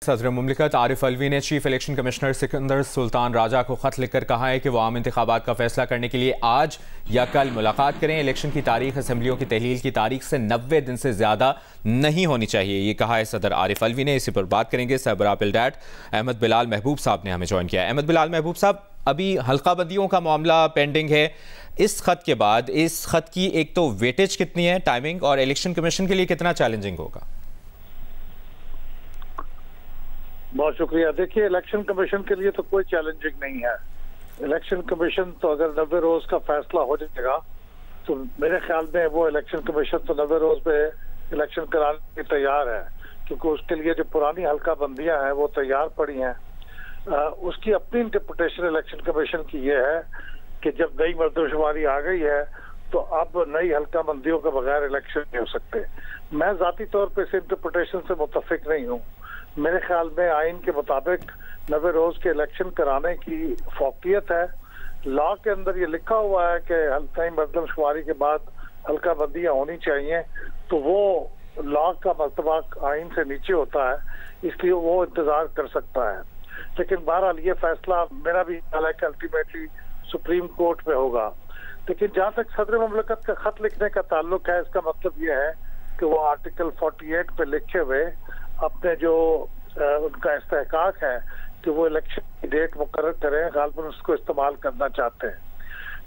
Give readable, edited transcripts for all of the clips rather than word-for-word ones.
सदर मुमलिकत आरिफ अलवी ने chief election commissioner Sikandar Sultan Raja को खत लिखकर कहा है कि वो आम इंतखाबात का फैसला करने के लिए आज या कल मुलाकात करें। इलेक्शन की तारीख असम्बलियों की तहलील की तारीख से 90 दिन से ज़्यादा नहीं होनी चाहिए, ये कहा है सदर आरिफ अलवी ने। इसी पर बात करेंगे। सरबराह पिलडैट अहमद बिलाल महबूब साहब ने हमें ज्वाइन किया है। अहमद बिलाल महबूब साहब, अभी हल्का बंदियों का मामला पेंडिंग है। इस खत के बाद इस खत की एक तो वेटेज कितनी है, टाइमिंग, और इलेक्शन कमीशन के लिए कितना चैलेंजिंग होगा? बहुत शुक्रिया। देखिए, इलेक्शन कमीशन के लिए तो कोई चैलेंजिंग नहीं है। इलेक्शन कमीशन तो अगर 90 रोज का फैसला हो जाएगा तो मेरे ख्याल में वो इलेक्शन कमीशन तो 90 रोज पे इलेक्शन कराने के तैयार है, क्योंकि उसके लिए जो पुरानी हल्का बंदियां हैं वो तैयार पड़ी हैं। उसकी अपनी इंटरप्रिटेशन इलेक्शन कमीशन की ये है कि जब नई मर्दमशुमारी आ गई है तो अब नई हल्का बंदियों के बगैर इलेक्शन नहीं हो सकते। मैं जाती तौर पर इस इंटरप्रिटेशन से मुतफिक नहीं हूँ। मेरे ख्याल में आइन के मुताबिक 90 रोज के इलेक्शन कराने की फौकियत है। लॉ के अंदर ये लिखा हुआ है कि नई मर्दमशुमारी के बाद हल्का बंदियां होनी चाहिए, तो वो लॉ का मर्तबा आइन से नीचे होता है, इसलिए वो इंतजार कर सकता है। लेकिन बहरहाल ये फैसला मेरा भी ख्याल है कि अल्टीमेटली सुप्रीम कोर्ट में होगा। लेकिन जहाँ तक सदर मुमलिकत का खत लिखने का ताल्लुक है, इसका मतलब ये है कि वो आर्टिकल 48 पे लिखे हुए अपने जो उनका इस्तेहकाक है कि वो इलेक्शन की डेट मुकर्रर करें, गालिबन उसको इस्तेमाल करना चाहते हैं।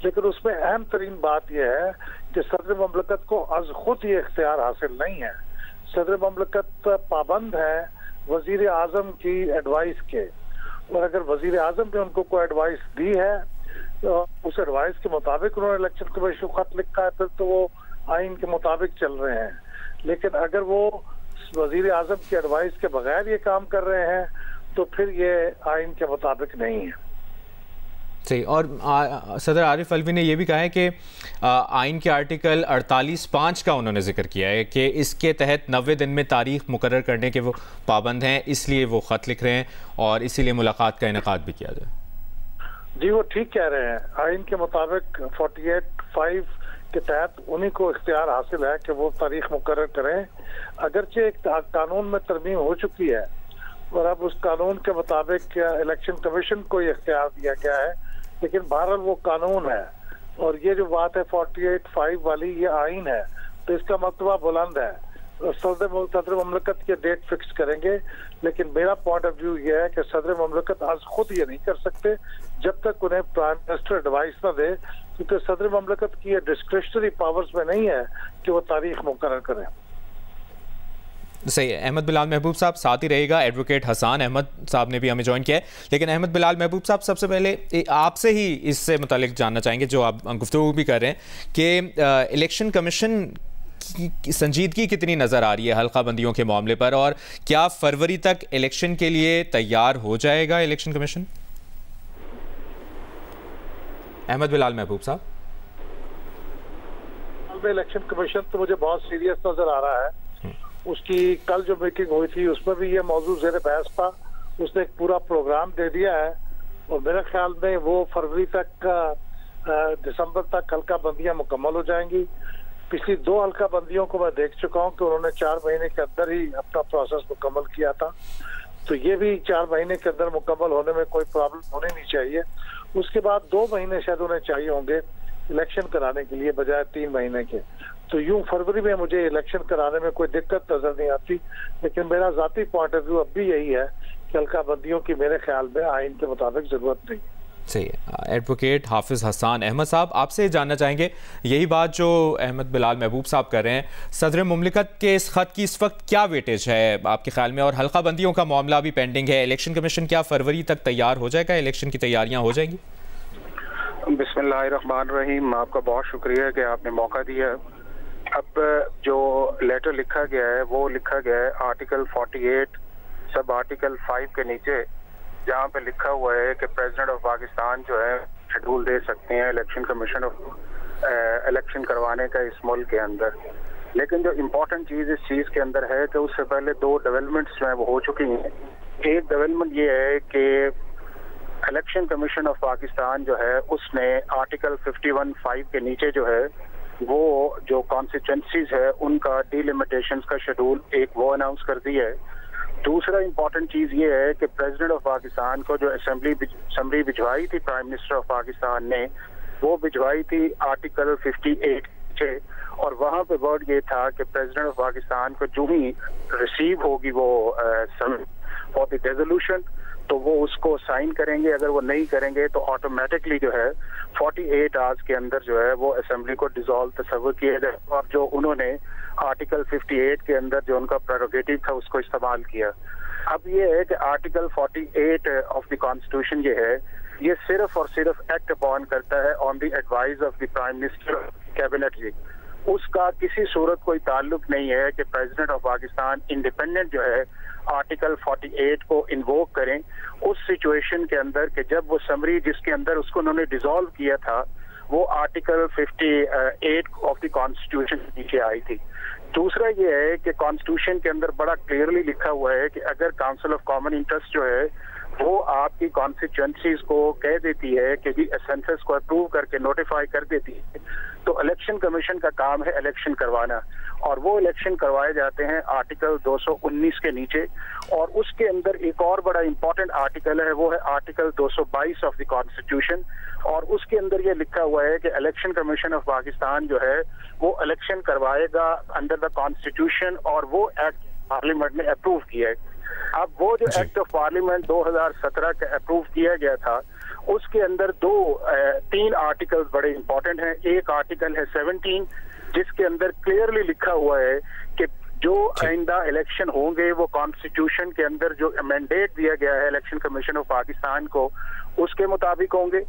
लेकिन उसमें अहम तरीन बात यह है कि सदर मुमलिकत को अज खुद ये इख्तियार हासिल नहीं है। सदर मुमलिकत पाबंद है वजीर आजम की एडवाइस के, और अगर वजीर आजम ने उनको कोई एडवाइस दी है तो उस एडवाइस के मुताबिक उन्होंने इलेक्शन कमीशन को खत लिखा है, फिर तो वो आइन के मुताबिक चल रहे हैं। लेकिन अगर वो वजीर आजम की एडवाइस के बगैर ये काम कर रहे हैं तो फिर ये आइन के मुताबिक नहीं है। सही। और सदर आरिफ अलवी ने यह भी कहा है कि आइन के आर्टिकल 48(5) का उन्होंने जिक्र किया है कि इसके तहत 90 दिन में तारीख मुकर्रर करने के वो पाबंद हैं, इसलिए वो खत लिख रहे हैं और इसीलिए मुलाकात का इनेकाद भी किया जाए। जी, वो ठीक कह रहे हैं। आइन के मुताबिक 48(5) के तहत उन्हीं को इख्तियार हासिल है कि वो तारीख मुकर्रर करें। अगरचे एक कानून में तरमीम हो चुकी है और अब उस कानून के मुताबिक इलेक्शन कमीशन को ये इख्तियार दिया गया है, लेकिन बहरहाल वो कानून है और ये जो बात है 48(5) वाली, ये आइन है, तो इसका मर्तबा बुलंद है। सदर मुमलिकत के डेट फिक्स करेंगे, लेकिन मेरा पॉइंट ऑफ व्यू ये है कि सदर मुमलिकत आज खुद ये नहीं कर सकते जब तक उन्हें प्राइम मिनिस्टर एडवाइस न दे, क्योंकि सदर मुमलिकत की ये डिस्क्रिशनरी पावर्स में नहीं है कि वो तारीख मुकर्रर करें। सही है। अहमद बिलाल महबूब साहब साथ ही रहेगा। एडवोकेट हसन अहमद साहब ने भी हमें ज्वाइन किया है। लेकिन अहमद बिलाल महबूब साहब, सबसे पहले आपसे ही इससे मुतालिक जानना चाहेंगे, जो आप गुफ्तगू भी कर रहे हैं कि इलेक्शन कमीशन की संजीदगी कितनी नज़र आ रही है हल्का बंदियों के मामले पर, और क्या फरवरी तक इलेक्शन के लिए तैयार हो जाएगा इलेक्शन कमीशन? अहमद बिलाल महबूब साहब, इलेक्शन कमीशन तो मुझे बहुत सीरियस नजर आ रहा है। उसकी कल जो मीटिंग हुई थी उसमें भी ये मौजूद ज़ेर बहस था। उसने एक पूरा प्रोग्राम दे दिया है और मेरे ख्याल में वो फरवरी तक, दिसंबर तक हल्का बंदियां मुकम्मल हो जाएंगी। पिछली 2 हल्का बंदियों को मैं देख चुका हूं कि उन्होंने 4 महीने के अंदर ही अपना प्रोसेस मुकम्मल किया था, तो ये भी 4 महीने के अंदर मुकम्मल होने में कोई प्रॉब्लम होनी नहीं चाहिए। उसके बाद 2 महीने शायद उन्हें चाहिए होंगे इलेक्शन कराने के लिए, बजाय 3 महीने के। तो यूं फरवरी में मुझे इलेक्शन कराने में कोई दिक्कत नजर नहीं आती। लेकिन मेरा जाती पॉइंट ऑफ व्यू अब भी यही है कि हल्का बंदियों की मेरे ख्याल में आइन के मुताबिक जरूरत नहीं है। सही है। एडवोकेट हाफिज हसन अहमद साहब, आपसे जानना चाहेंगे यही बात जो अहमद बिलाल महबूब साहब कर रहे हैं, सदर मुमलिकत के इस खत की इस वक्त क्या वेटेज है आपके ख्याल में? और हल्का बंदियों का मामला भी पेंडिंग है, इलेक्शन कमीशन क्या फरवरी तक तैयार हो जाएगा, इलेक्शन की तैयारियां हो जाएंगी? बिस्मिल्लाहिर्रहमानिर्रहीम, आपका बहुत शुक्रिया कि आपने मौका दिया। अब जो लेटर लिखा गया है वो लिखा गया है आर्टिकल 48 सब आर्टिकल 5 के नीचे, जहाँ पे लिखा हुआ है कि प्रेसिडेंट ऑफ पाकिस्तान जो है शेड्यूल दे सकते हैं इलेक्शन कमीशन ऑफ इलेक्शन करवाने का इस मुल्क के अंदर। लेकिन जो इम्पोर्टेंट चीज़ इस चीज़ के अंदर है कि उससे पहले 2 डेवलपमेंट्स में वो हो चुकी हैं। एक डेवलपमेंट ये है कि इलेक्शन कमीशन ऑफ पाकिस्तान जो है उसने आर्टिकल 51(5) के नीचे जो है वो जो कॉन्स्टिट्यूंसीज है उनका डिलिमिटेशंस का शेड्यूल एक वो अनाउंस कर दिया है। दूसरा इंपॉर्टेंट चीज ये है कि प्रेसिडेंट ऑफ पाकिस्तान को जो असेंबली समरी भिजवाई थी प्राइम मिनिस्टर ऑफ पाकिस्तान ने, वो भिजवाई थी आर्टिकल 58 से, और वहां पे वर्ड ये था कि प्रेसिडेंट ऑफ पाकिस्तान को जो ही रिसीव होगी वो फॉर द रेजोल्यूशन, तो वो उसको साइन करेंगे। अगर वो नहीं करेंगे तो ऑटोमेटिकली जो है 48 आवर्स के अंदर जो है वो असेंबली को डिसॉल्व तस्वर किया जाए। और जो उन्होंने आर्टिकल 58 के अंदर जो उनका प्रेरोगेटिव था उसको इस्तेमाल किया। अब ये है कि आर्टिकल 48 ऑफ द कॉन्स्टिट्यूशन ये है, ये सिर्फ और सिर्फ एक्ट अपॉन करता है on the advice of the prime minister cabinet जी। उसका किसी सूरत कोई ताल्लुक नहीं है कि प्रेसिडेंट ऑफ पाकिस्तान इंडिपेंडेंट जो है आर्टिकल 48 को इन्वोक करें उस सिचुएशन के अंदर कि जब वो समरी जिसके अंदर उसको उन्होंने डिसॉल्व किया था वो आर्टिकल 58 ऑफ द कॉन्स्टिट्यूशन नीचे आई थी। दूसरा ये है कि कॉन्स्टिट्यूशन के अंदर बड़ा क्लियरली लिखा हुआ है कि अगर काउंसिल ऑफ कॉमन इंटरेस्ट जो है वो आपकी कॉन्स्टिट्यूएंसीज को कह देती है कि जी सेंसस को अप्रूव करके नोटिफाई कर देती है, तो इलेक्शन कमीशन का काम है इलेक्शन करवाना, और वो इलेक्शन करवाए जाते हैं आर्टिकल 219 के नीचे। और उसके अंदर एक और बड़ा इंपॉर्टेंट आर्टिकल है, वो है आर्टिकल 222 ऑफ द कॉन्स्टिट्यूशन, और उसके अंदर ये लिखा हुआ है कि इलेक्शन कमीशन ऑफ पाकिस्तान जो है वो इलेक्शन करवाएगा अंडर द कॉन्स्टिट्यूशन, और वो एक्ट पार्लियामेंट ने अप्रूव किया है। अब वो जो एक्ट ऑफ पार्लियामेंट 2017 का अप्रूव किया गया था उसके अंदर तीन आर्टिकल्स बड़े इंपॉर्टेंट हैं। एक आर्टिकल है 17 जिसके अंदर क्लियरली लिखा हुआ है कि जो आइंदा इलेक्शन होंगे वो कॉन्स्टिट्यूशन के अंदर जो मैंडेट दिया गया है इलेक्शन कमीशन ऑफ पाकिस्तान को उसके मुताबिक होंगे।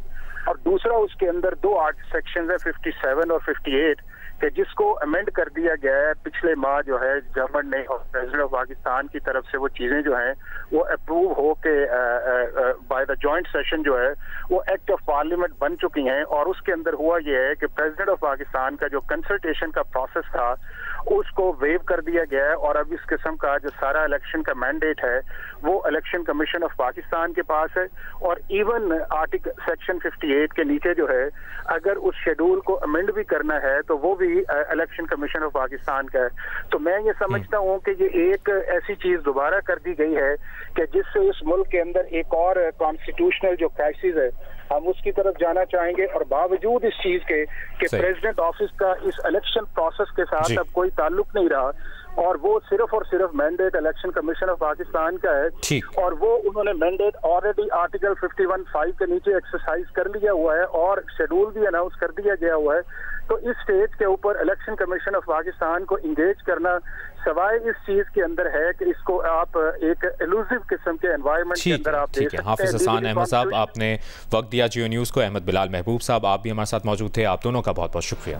और दूसरा उसके अंदर दो सेक्शन है 57 और 58 कि जिसको अमेंड कर दिया गया है पिछले माह जो है गवर्नमेंट ने और प्रेसिडेंट ऑफ पाकिस्तान की तरफ से वो चीजें जो हैं वो अप्रूव हो के बाय द जॉइंट सेशन जो है वो एक्ट ऑफ पार्लियामेंट बन चुकी हैं। और उसके अंदर हुआ ये है कि प्रेसिडेंट ऑफ पाकिस्तान का जो कंसल्टेशन का प्रोसेस था उसको वेव कर दिया गया है, और अब इस किस्म का जो सारा इलेक्शन का मैंडेट है वो इलेक्शन कमीशन ऑफ पाकिस्तान के पास है। और इवन आर्टिकल सेक्शन 58 के नीचे जो है अगर उस शेड्यूल को अमेंड भी करना है तो वो भी इलेक्शन कमीशन ऑफ पाकिस्तान का है। तो मैं ये समझता हूँ कि ये एक ऐसी चीज दोबारा कर दी गई है कि जिससे इस मुल्क के अंदर एक और कॉन्स्टिट्यूशनल जो क्राइसिस है हम उसकी तरफ जाना चाहेंगे। और बावजूद इस चीज के कि प्रेसिडेंट ऑफिस का इस इलेक्शन प्रोसेस के साथ अब कोई ताल्लुक नहीं रहा, और वो सिर्फ और सिर्फ mandate election commission of Pakistan का है, और वो उन्होंने मैंडेट ऑलरेडी आर्टिकल 51(5) के नीचे एक्सरसाइज कर लिया हुआ है और शेड्यूल भी अनाउंस कर दिया गया हुआ है। तो इस स्टेज के ऊपर इलेक्शन कमीशन ऑफ पाकिस्तान को इंगेज करना सवाए इस चीज के अंदर है कि इसको आप एक एलूसिव किस्म के एनवायरनमेंट के अंदर आप दे सकते हैं। हाफिज हसन अहमद साहब, आपने वक्त दिया जियो न्यूज़ को। अहमद बिलाल महबूब साहब, आप भी हमारे साथ मौजूद थे। आप दोनों का बहुत बहुत शुक्रिया।